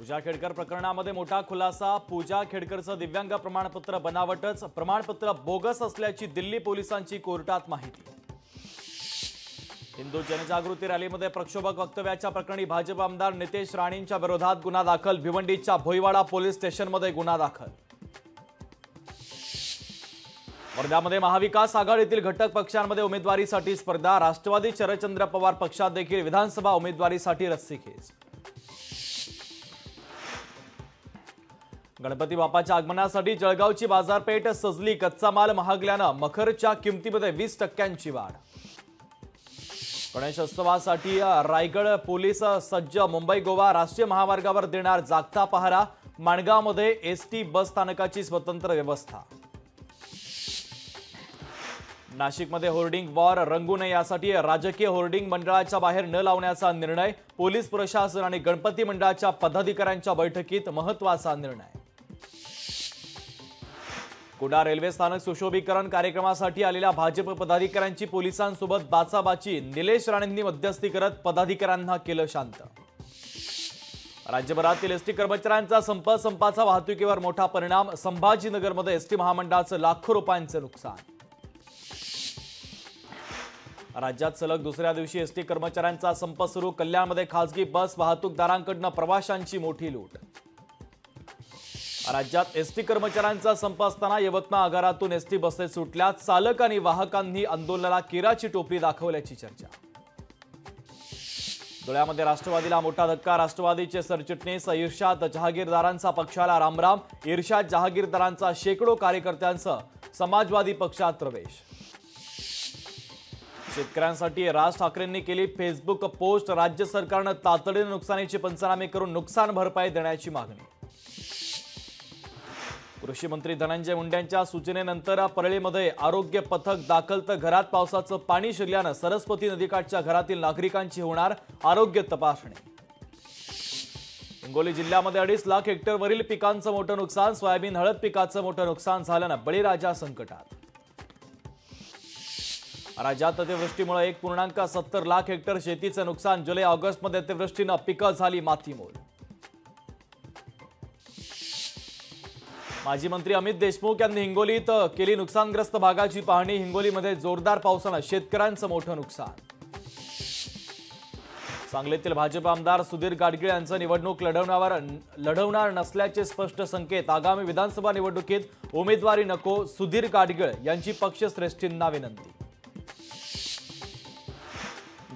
पूजा खेडकर प्रकरणामध्ये मोठा खुलासा। पूजा खेडकरचं दिव्यांग प्रमाणपत्र बनावटच, प्रमाणपत्र बोगस असल्याची दिल्ली पोलिसांची कोर्टात माहिती। हिंदू जनजागृती रॅलीमध्ये प्रक्षोभक वक्तव्याच्या प्रकरणी भाजप आमदार नितेश राणेंच्या विरोधात गुन्हा दाखल। भिवंडीच्या भोईवाडा पोलीस स्टेशनमध्ये गुन्हा दाखल। वर्ध्यामध्ये महाविकास आघाडीतील घटक पक्षांमध्ये उमेदवारीसाठी स्पर्धा। राष्ट्रवादी शरदचंद्र पवार पक्षात देखील विधानसभा उमेदवारीसाठी रस्सीखेच। गणपती बाप्पाच्या आगमनासाठी जळगावची बाजारपेठ सजली। कच्चा माल महागल्यानं मखरच्या किमतीमध्ये 20% वाढ। गणेशोत्सवासाठी रायगड पोलीस सज्ज। मुंबई गोवा राष्ट्रीय महामार्गावर देणार जागता पहारा। माणगावमध्ये एसटी बस स्थानकाची स्वतंत्र व्यवस्था। नाशिकमध्ये होर्डिंग वॉर रंगू नये यासाठी राजकीय होर्डिंग मंडळाच्या बाहेर न लावण्याचा निर्णय। पोलीस प्रशासन आणि गणपती मंडळाच्या पदाधिकाऱ्यांच्या बैठकीत महत्त्वाचा निर्णय। कुडाळ रेल्वे स्थानक सुशोभीकरण कार्यक्रमासाठी आलेल्या भाजप पदाधिकाऱ्यांची पोलिसांसोबत बाचाबाची। निलेश राणेंनी मध्यस्थी करत पदाधिकाऱ्यांना केलं शांत। राज्यभरातील एसटी कर्मचाऱ्यांचा संपाचा वाहतुकीवर मोठा परिणाम। संभाजीनगरमध्ये एसटी महामंडळाचं लाखो रुपयांचं नुकसान। राज्यात सलग दुसऱ्या दिवशी एसटी कर्मचाऱ्यांचा संप सुरू। कल्याणमध्ये खासगी बस वाहतूकदारांकडून प्रवाशांची मोठी लूट। राज्यात एसटी कर्मचाऱ्यांचा संप असताना यवतमाळ आगारातून एसटी बसेस सुटल्या। चालक आणि वाहकांनी आंदोलनाला केराची टोपली दाखवल्याची चर्चा। धुळ्यामध्ये राष्ट्रवादीला मोठा धक्का। राष्ट्रवादीचे सरचिटणीस इर्शाद जहागीरदारांचा पक्षाला रामराम। इर्शाद जहागीरदारांचा शेकडो कार्यकर्त्यांसह समाजवादी पक्षात प्रवेश। शेतकऱ्यांसाठी राज ठाकरेंनी केली फेसबुक पोस्ट। राज्य सरकारनं तातडीने नुकसानीचे पंचनामे करून नुकसान भरपाई देण्याची मागणी। कृषी मंत्री धनंजय मुंडेंच्या सूचनेनंतर परळीमध्ये आरोग्य पथक दाखल। तर घरात पावसाचं पाणी शिरल्यानं सरस्वती नदीकाठच्या घरातील नागरिकांची होणार आरोग्य तपासणी। हिंगोली जिल्ह्यामध्ये 2.5 लाख हेक्टरवरील पिकांचं मोठं नुकसान। सोयाबीन हळद पिकाचं मोठं नुकसान झाल्यानं बळीराजा संकटात। राज्यात अतिवृष्टीमुळे 1.70 लाख हेक्टर शेतीचं नुकसान। जुलै ऑगस्टमध्ये अतिवृष्टीनं पिकं झाली मातीमोल। माजी मंत्री अमित देशमुख यांनी हिंगोलीत केली नुकसानग्रस्त भागाची पाहणी। हिंगोलीमध्ये जोरदार पावसानं शेतकऱ्यांचं मोठं नुकसान। सांगलीतील भाजप आमदार सुधीर गाडगीळ यांचं निवडणूक लढवणार नसल्याचे स्पष्ट संकेत। आगामी विधानसभा निवडणुकीत उमेदवारी नको, सुधीर गाडगीळ यांची पक्षश्रेष्ठींना विनंती।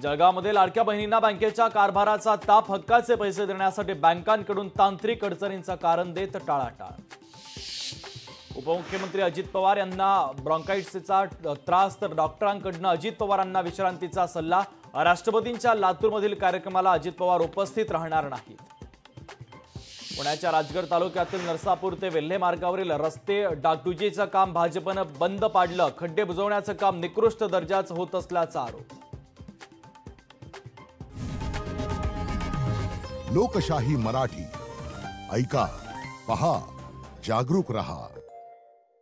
जळगावमध्ये लाडक्या बहिणींना बँकेच्या कारभाराचा ताप। हक्काचे पैसे देण्यासाठी बँकांकडून तांत्रिक अडचणींचं कारण देत टाळाटाळ। उपमुख्यमंत्री अजित पवार यांना ब्रॉन्काइटिसचा त्रास, तर डॉक्टरांकडून अजित पवारांना विश्रांतीचा सल्ला। राष्ट्रपतींच्या लातूरमधील कार्यक्रमाला अजित पवार उपस्थित राहणार नाहीत। पुण्याच्या राजगड तालुक्यातील नरसापूर ते वेल्हे मार्गावरील रस्ते डागडुजीचं काम भाजपनं बंद पाडलं। खड्डे बुजवण्याचं काम निकृष्ट दर्जाचं होत असल्याचा आरोप। लोकशाही मराठी ऐका, पहा, जागरूक रहा।